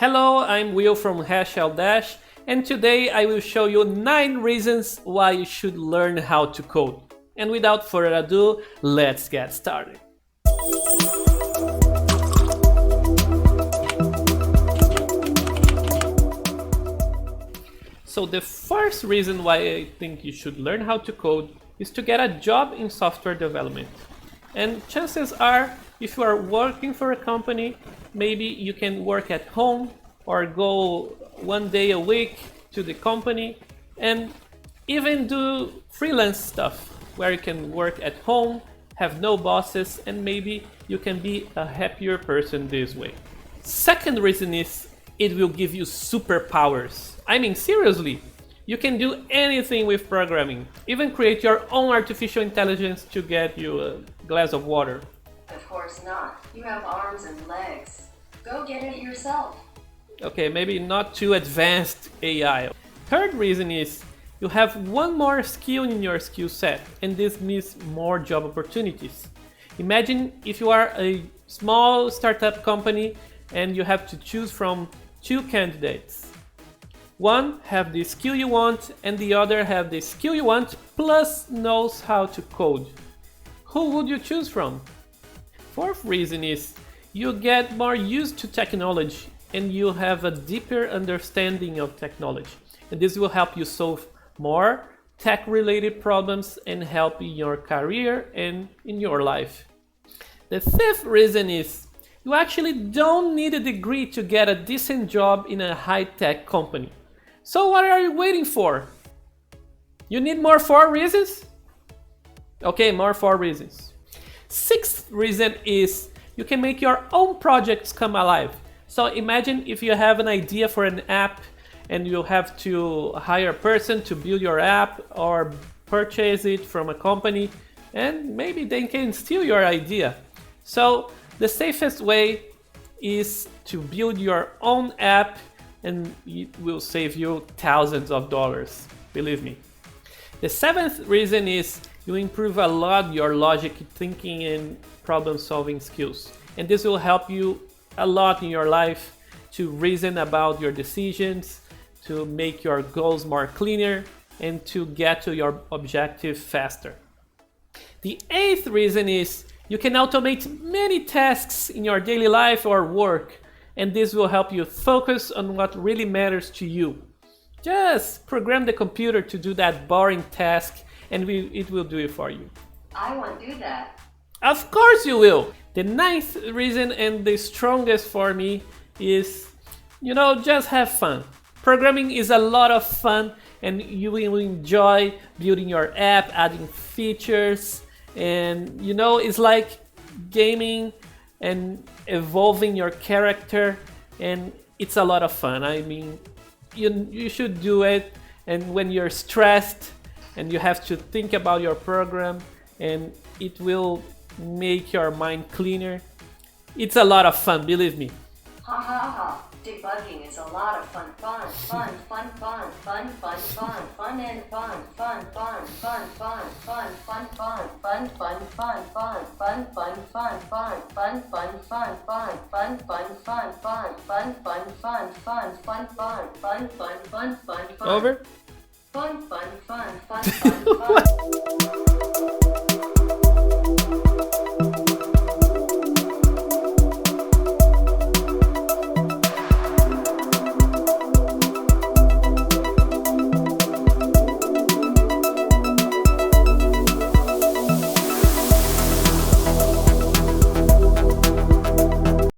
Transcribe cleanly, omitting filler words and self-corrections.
Hello, I'm Will from Hashell Dash, and today I will show you 9 reasons why you should learn how to code. And without further ado, let's get started. So the first reason why I think you should learn how to code is to get a job in software development. And chances are, if you are working for a company, maybe you can work at home or go one day a week to the company and even do freelance stuff where you can work at home, have no bosses, and maybe you can be a happier person this way. Second reason is it will give you superpowers. I mean, seriously, you can do anything with programming, even create your own artificial intelligence to get you a glass of water. Of course not. You have arms and legs. Go get it yourself. Okay, maybe not too advanced AI. Third reason is you have one more skill in your skill set, and this means more job opportunities. Imagine if you are a small startup company and you have to choose from 2 candidates. One have the skill you want and the other have the skill you want plus knows how to code. Who would you choose from? Fourth reason is you get more used to technology and you have a deeper understanding of technology. And this will help you solve more tech-related problems and help in your career and in your life. The fifth reason is you actually don't need a degree to get a decent job in a high-tech company. So what are you waiting for? You need more 4 reasons? Okay, more 4 reasons. Sixth reason is you can make your own projects come alive. So imagine if you have an idea for an app and you have to hire a person to build your app or purchase it from a company, and maybe they can steal your idea. So the safest way is to build your own app, and it will save you thousands of dollars, believe me. The seventh reason is you improve a lot your logic thinking and problem solving skills. And this will help you a lot in your life to reason about your decisions, to make your goals more cleaner, and to get to your objective faster. The eighth reason is you can automate many tasks in your daily life or work, and this will help you focus on what really matters to you. Just program the computer to do that boring task and it will do it for you. I won't do that. Of course you will! The ninth reason and the strongest for me is, just have fun. Programming is a lot of fun and you will enjoy building your app, adding features, and it's like gaming and evolving your character, and it's a lot of fun. I mean, you should do it, and when you're stressed and you have to think about your program and it will make your mind cleaner, it's a lot of fun, believe me. Ha ha ha. Debugging is a lot of fun, fun and fun, fun and fun, fun and fun, fun Over? Fun.